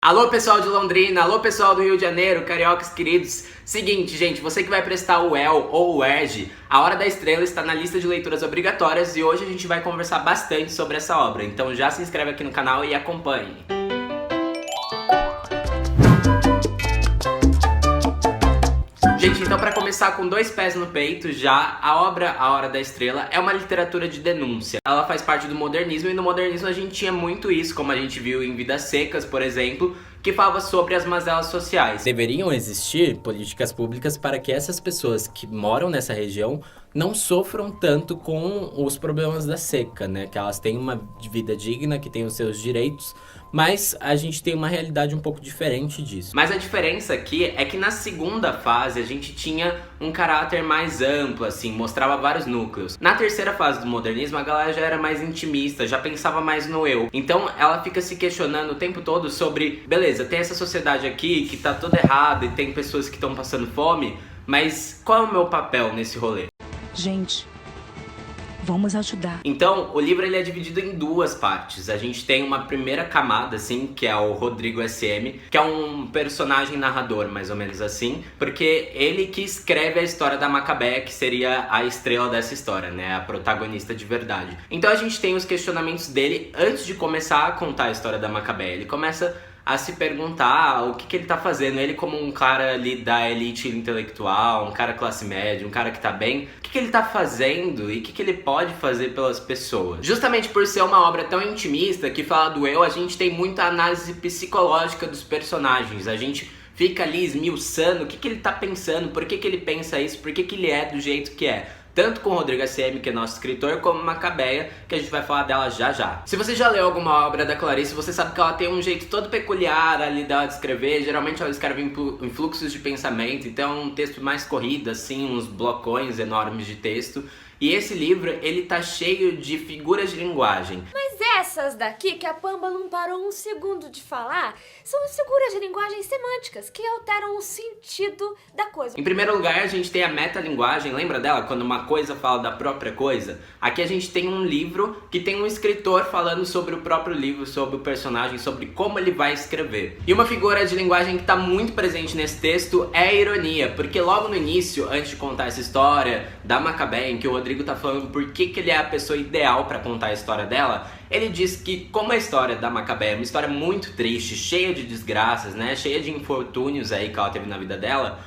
Alô pessoal de Londrina, alô pessoal do Rio de Janeiro, cariocas queridos. Seguinte, gente, você que vai prestar o EL ou o ERJ, A Hora da Estrela está na lista de leituras obrigatórias e hoje a gente vai conversar bastante sobre essa obra. Então já se inscreve aqui no canal e acompanhe. Gente, então para começar com dois pés no peito já, a obra A Hora da Estrela é uma literatura de denúncia. Ela faz parte do modernismo e no modernismo a gente tinha muito isso, como a gente viu em Vidas Secas, por exemplo, que falava sobre as mazelas sociais. Deveriam existir políticas públicas para que essas pessoas que moram nessa região não sofram tanto com os problemas da seca, né? Que elas têm uma vida digna, que têm os seus direitos, mas a gente tem uma realidade um pouco diferente disso. Mas a diferença aqui é que na segunda fase a gente tinha um caráter mais amplo, assim, mostrava vários núcleos. Na terceira fase do modernismo a galera já era mais intimista, já pensava mais no eu. Então ela fica se questionando o tempo todo sobre, beleza, tem essa sociedade aqui que tá toda errada e tem pessoas que estão passando fome, mas qual é o meu papel nesse rolê? Gente, vamos ajudar. Então, o livro ele é dividido em duas partes. A gente tem uma primeira camada, assim, que é o Rodrigo SM, que é um personagem narrador, mais ou menos assim, porque ele que escreve a história da Macabeia, que seria a estrela dessa história, né, a protagonista de verdade. Então a gente tem os questionamentos dele antes de começar a contar a história da Macabeia. Ele começa a se perguntar o que ele tá fazendo. Ele como um cara ali da elite intelectual, um cara classe média, um cara que tá bem, o que ele tá fazendo e o que ele pode fazer pelas pessoas. Justamente por ser uma obra tão intimista que fala do eu, a gente tem muita análise psicológica dos personagens. A gente fica ali esmiuçando o que ele tá pensando, por que ele pensa isso, por que ele é do jeito que é. Tanto com o Rodrigo SM, que é nosso escritor, como Macabeia, que a gente vai falar dela já já. Se você já leu alguma obra da Clarice, você sabe que ela tem um jeito todo peculiar ali dela de escrever. Geralmente ela escreve em fluxos de pensamento, então é um texto mais corrido, assim, uns blocões enormes de texto. E esse livro, ele tá cheio de figuras de linguagem. Mas essas daqui, que a Pamba não parou um segundo de falar, são as figuras de linguagem semânticas, que alteram o sentido da coisa. Em primeiro lugar, a gente tem a metalinguagem, lembra dela? Quando uma coisa fala da própria coisa? Aqui a gente tem um livro que tem um escritor falando sobre o próprio livro, sobre o personagem, sobre como ele vai escrever. E uma figura de linguagem que está muito presente nesse texto é a ironia, porque logo no início, antes de contar essa história da Macabeia, em que o Rodrigo tá falando por que ele é a pessoa ideal para contar a história dela, ele diz que como a história da Macabeia é uma história muito triste, cheia de desgraças, né, cheia de infortúnios aí que ela teve na vida dela,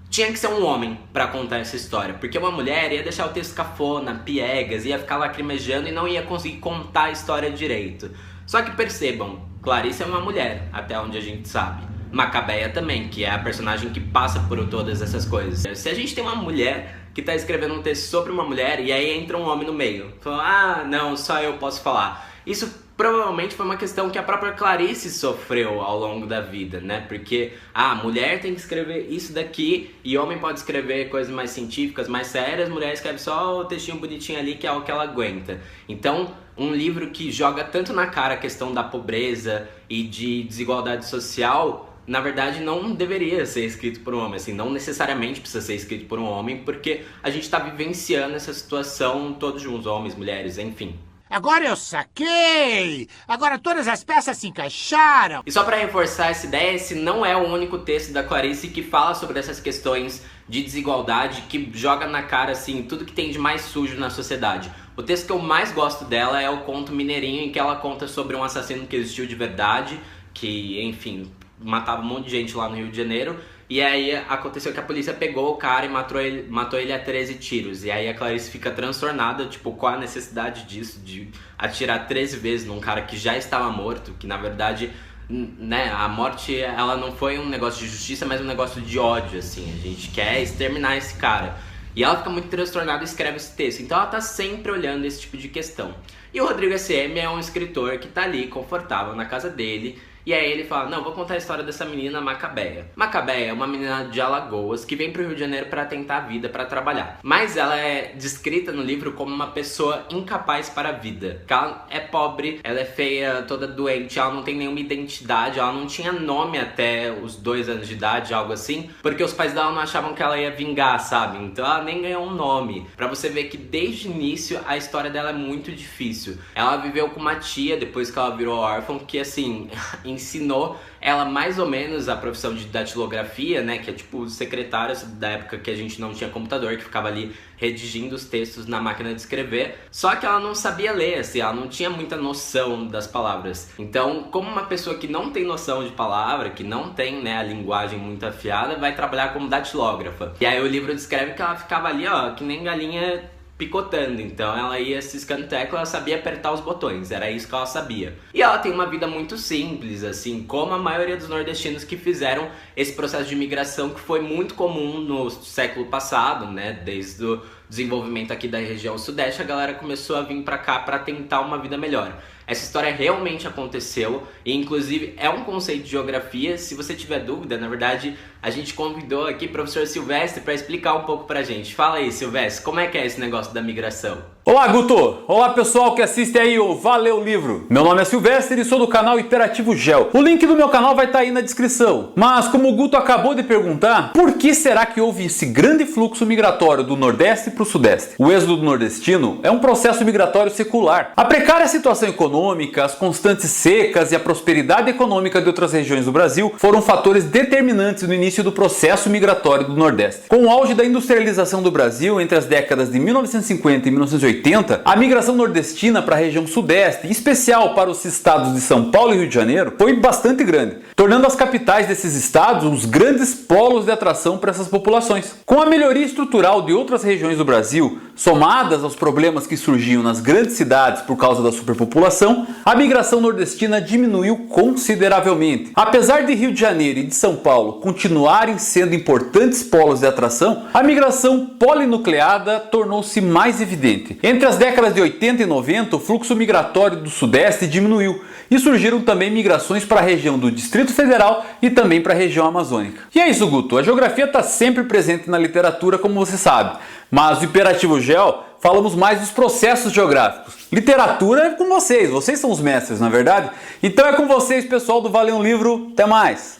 tinha que ser um homem para contar essa história, porque uma mulher ia deixar o texto cafona, piegas, ia ficar lacrimejando e não ia conseguir contar a história direito. Só que percebam, Clarice é uma mulher, até onde a gente sabe. Macabeia também, que é a personagem que passa por todas essas coisas. Se a gente tem uma mulher que tá escrevendo um texto sobre uma mulher e aí entra um homem no meio, falando, ah, não, só eu posso falar. Isso provavelmente foi uma questão que a própria Clarice sofreu ao longo da vida, né? Porque a mulher tem que escrever isso daqui e homem pode escrever coisas mais científicas, mais sérias, mulher escreve só o textinho bonitinho ali que é o que ela aguenta. Então, um livro que joga tanto na cara a questão da pobreza e de desigualdade social, na verdade não deveria ser escrito por um homem, assim, não necessariamente precisa ser escrito por um homem, porque a gente tá vivenciando essa situação todos juntos, homens, mulheres, enfim. Agora eu saquei! Agora todas as peças se encaixaram! E só para reforçar essa ideia, esse não é o único texto da Clarice que fala sobre essas questões de desigualdade, que joga na cara, assim, tudo que tem de mais sujo na sociedade. O texto que eu mais gosto dela é o conto Mineirinho, em que ela conta sobre um assassino que existiu de verdade, que, enfim, matava um monte de gente lá no Rio de Janeiro. E aí aconteceu que a polícia pegou o cara e matou ele a 13 tiros. E aí a Clarice fica transtornada, tipo, qual a necessidade disso, de atirar 13 vezes num cara que já estava morto, que na verdade, né, a morte, ela não foi um negócio de justiça, mas um negócio de ódio, assim. A gente quer exterminar esse cara. E ela fica muito transtornada e escreve esse texto. Então ela tá sempre olhando esse tipo de questão. E o Rodrigo SM é um escritor que tá ali, confortável, na casa dele. E aí ele fala, não, vou contar a história dessa menina Macabeia. Macabeia é uma menina de Alagoas que vem pro Rio de Janeiro para tentar a vida, para trabalhar. Mas ela é descrita no livro como uma pessoa incapaz para a vida. Que ela é pobre, ela é feia, toda doente, ela não tem nenhuma identidade, ela não tinha nome até os 2 anos de idade, algo assim, porque os pais dela não achavam que ela ia vingar, sabe? Então ela nem ganhou um nome. Pra você ver que desde o início a história dela é muito difícil. Ela viveu com uma tia depois que ela virou órfã, que assim, em ensinou ela mais ou menos a profissão de datilografia, né, que é tipo secretária da época que a gente não tinha computador, que ficava ali redigindo os textos na máquina de escrever. Só que ela não sabia ler, assim, ela não tinha muita noção das palavras. Então, como uma pessoa que não tem noção de palavra, que não tem, né, a linguagem muito afiada, vai trabalhar como datilógrafa. E aí o livro descreve que ela ficava ali, ó, que nem galinha picotando, então ela ia ciscando tecla, ela sabia apertar os botões, era isso que ela sabia. E ela tem uma vida muito simples, assim, como a maioria dos nordestinos que fizeram esse processo de imigração que foi muito comum no século passado, né, desde o desenvolvimento aqui da região sudeste, a galera começou a vir pra cá pra tentar uma vida melhor. Essa história realmente aconteceu e, inclusive, é um conceito de geografia. Se você tiver dúvida, na verdade, a gente convidou aqui o professor Silvestre para explicar um pouco pra gente. Fala aí, Silvestre, como é que é esse negócio da migração? Olá, Guto! Olá, pessoal que assiste aí o Valeu Livro. Meu nome é Silvestre e sou do canal Hiperativo Geo. O link do meu canal vai estar aí na descrição. Mas, como o Guto acabou de perguntar, por que será que houve esse grande fluxo migratório do Nordeste para o Sudeste? O êxodo nordestino é um processo migratório secular. A precária situação econômica, as constantes secas e a prosperidade econômica de outras regiões do Brasil foram fatores determinantes no início do processo migratório do Nordeste. Com o auge da industrialização do Brasil entre as décadas de 1950 e 1980, a migração nordestina para a região sudeste, em especial para os estados de São Paulo e Rio de Janeiro, foi bastante grande, tornando as capitais desses estados os grandes polos de atração para essas populações. Com a melhoria estrutural de outras regiões do Brasil, somadas aos problemas que surgiam nas grandes cidades por causa da superpopulação, a migração nordestina diminuiu consideravelmente. Apesar de Rio de Janeiro e de São Paulo continuarem sendo importantes polos de atração, a migração polinucleada tornou-se mais evidente. Entre as décadas de 80 e 90, o fluxo migratório do Sudeste diminuiu e surgiram também migrações para a região do Distrito Federal e também para a região amazônica. E é isso, Guto. A geografia está sempre presente na literatura, como você sabe, mas no Hiperativo Geo falamos mais dos processos geográficos. Literatura é com vocês são os mestres, não é verdade? Então é com vocês, pessoal do Valeu Livro. Até mais!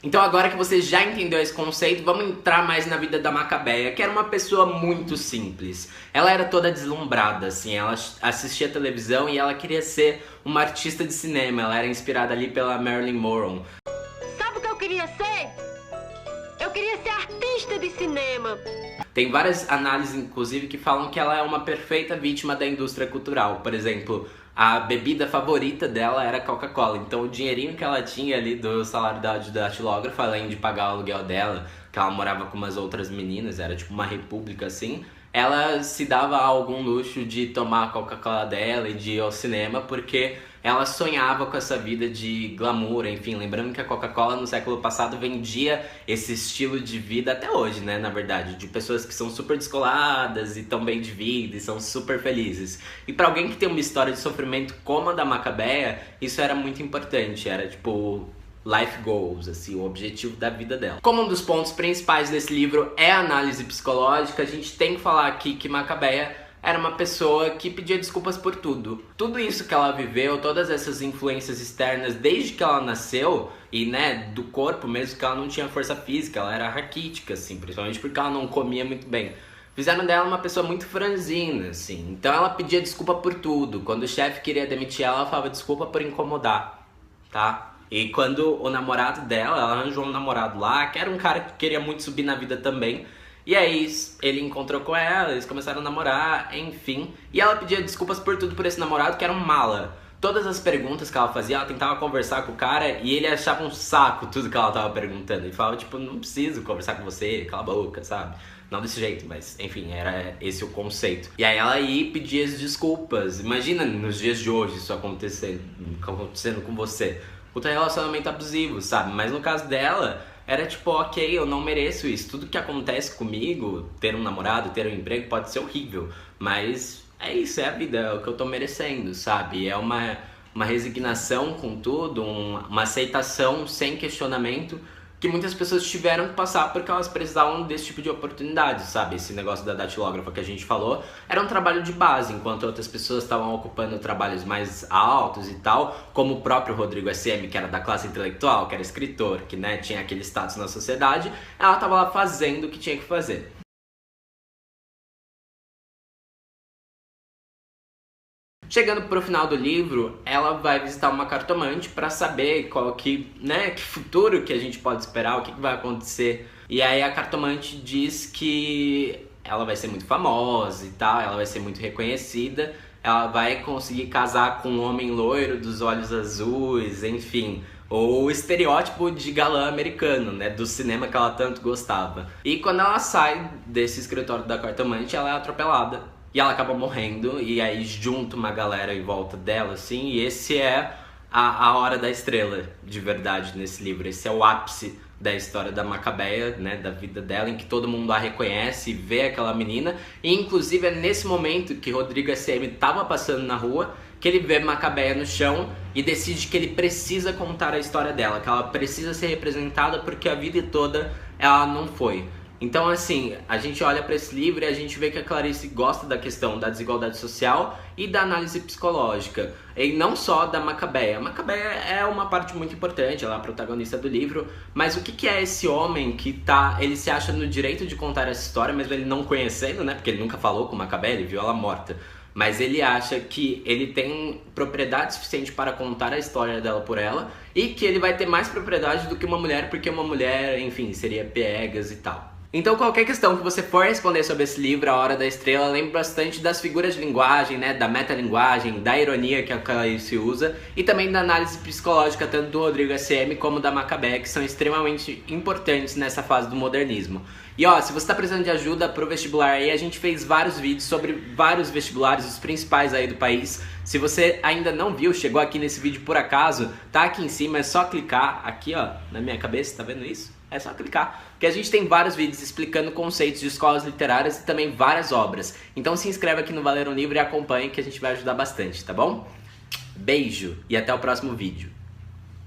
Então agora que você já entendeu esse conceito, vamos entrar mais na vida da Macabeia, que era uma pessoa muito simples. Ela era toda deslumbrada, assim, ela assistia televisão e ela queria ser uma artista de cinema. Ela era inspirada ali pela Marilyn Monroe. Sabe o que eu queria ser? Eu queria ser artista de cinema. Tem várias análises, inclusive, que falam que ela é uma perfeita vítima da indústria cultural. Por exemplo, a bebida favorita dela era Coca-Cola. Então o dinheirinho que ela tinha ali do salário dela de datilógrafa, além de pagar o aluguel dela, que ela morava com umas outras meninas, era tipo uma república assim, ela se dava algum luxo de tomar a Coca-Cola dela e de ir ao cinema, porque ela sonhava com essa vida de glamour, enfim, lembrando que a Coca-Cola no século passado vendia esse estilo de vida até hoje, né, na verdade, de pessoas que são super descoladas e tão bem de vida e são super felizes. E pra alguém que tem uma história de sofrimento como a da Macabeia, isso era muito importante, era tipo life goals, assim, o objetivo da vida dela. Como um dos pontos principais desse livro é a análise psicológica, a gente tem que falar aqui que Macabeia era uma pessoa que pedia desculpas por tudo. Tudo isso que ela viveu, todas essas influências externas desde que ela nasceu, e né, do corpo mesmo, que ela não tinha força física, ela era raquítica, assim, principalmente porque ela não comia muito bem. Fizeram dela uma pessoa muito franzina, assim. Então ela pedia desculpa por tudo. Quando o chefe queria demitir ela, ela falava desculpa por incomodar, tá? E quando o namorado dela, ela arranjou um namorado lá, que era um cara que queria muito subir na vida também. E aí ele encontrou com ela, eles começaram a namorar, enfim. E ela pedia desculpas por tudo por esse namorado, que era um mala. Todas as perguntas que ela fazia, ela tentava conversar com o cara e ele achava um saco tudo que ela tava perguntando. Ele falava, tipo, não preciso conversar com você, cala a boca, sabe? Não desse jeito, mas enfim, era esse o conceito. E aí ela ia pedir as desculpas. Imagina nos dias de hoje isso acontecendo com você. Puta relacionamento abusivo, sabe? Mas no caso dela, era tipo, ok, eu não mereço isso. Tudo que acontece comigo, ter um namorado, ter um emprego, pode ser horrível. Mas é isso, é a vida, é o que eu tô merecendo, sabe? É uma resignação com tudo, uma aceitação sem questionamento, que muitas pessoas tiveram que passar porque elas precisavam desse tipo de oportunidade, sabe? Esse negócio da datilógrafa que a gente falou era um trabalho de base, enquanto outras pessoas estavam ocupando trabalhos mais altos e tal, como o próprio Rodrigo SM, que era da classe intelectual, que era escritor, que né, tinha aquele status na sociedade, ela estava lá fazendo o que tinha que fazer. Chegando pro final do livro, ela vai visitar uma cartomante para saber que futuro que a gente pode esperar, o que vai acontecer. E aí a cartomante diz que ela vai ser muito famosa e tal, ela vai ser muito reconhecida, ela vai conseguir casar com um homem loiro dos olhos azuis, enfim, ou o estereótipo de galã americano, né, do cinema que ela tanto gostava. E quando ela sai desse escritório da cartomante, ela é atropelada. E ela acaba morrendo, e aí junta uma galera em volta dela, assim, e esse é a hora da estrela, de verdade, nesse livro. Esse é o ápice da história da Macabeia, né, da vida dela, em que todo mundo a reconhece e vê aquela menina. E inclusive é nesse momento que Rodrigo SM estava passando na rua, que ele vê Macabeia no chão e decide que ele precisa contar a história dela, que ela precisa ser representada porque a vida toda ela não foi. Então, assim, a gente olha para esse livro e a gente vê que a Clarice gosta da questão da desigualdade social e da análise psicológica. E não só da Macabeia. A Macabeia é uma parte muito importante, ela é a protagonista do livro. Mas o que é esse homem que ele se acha no direito de contar essa história, mesmo ele não conhecendo, né? Porque ele nunca falou com Macabeia, ele viu ela morta. Mas ele acha que ele tem propriedade suficiente para contar a história dela por ela e que ele vai ter mais propriedade do que uma mulher, porque uma mulher, enfim, seria piegas e tal. Então qualquer questão que você for responder sobre esse livro, A Hora da Estrela, lembre bastante das figuras de linguagem, né, da metalinguagem, da ironia que a Clarice usa e também da análise psicológica tanto do Rodrigo SM como da Macabeia, que são extremamente importantes nessa fase do modernismo. E ó, se você está precisando de ajuda pro vestibular aí, a gente fez vários vídeos sobre vários vestibulares, os principais aí do país. Se você ainda não viu, chegou aqui nesse vídeo por acaso, tá aqui em cima, é só clicar aqui ó, na minha cabeça, tá vendo isso? É só clicar, porque a gente tem vários vídeos explicando conceitos de escolas literárias e também várias obras. Então se inscreve aqui no Valer um Livro e acompanhe que a gente vai ajudar bastante, tá bom? Beijo e até o próximo vídeo.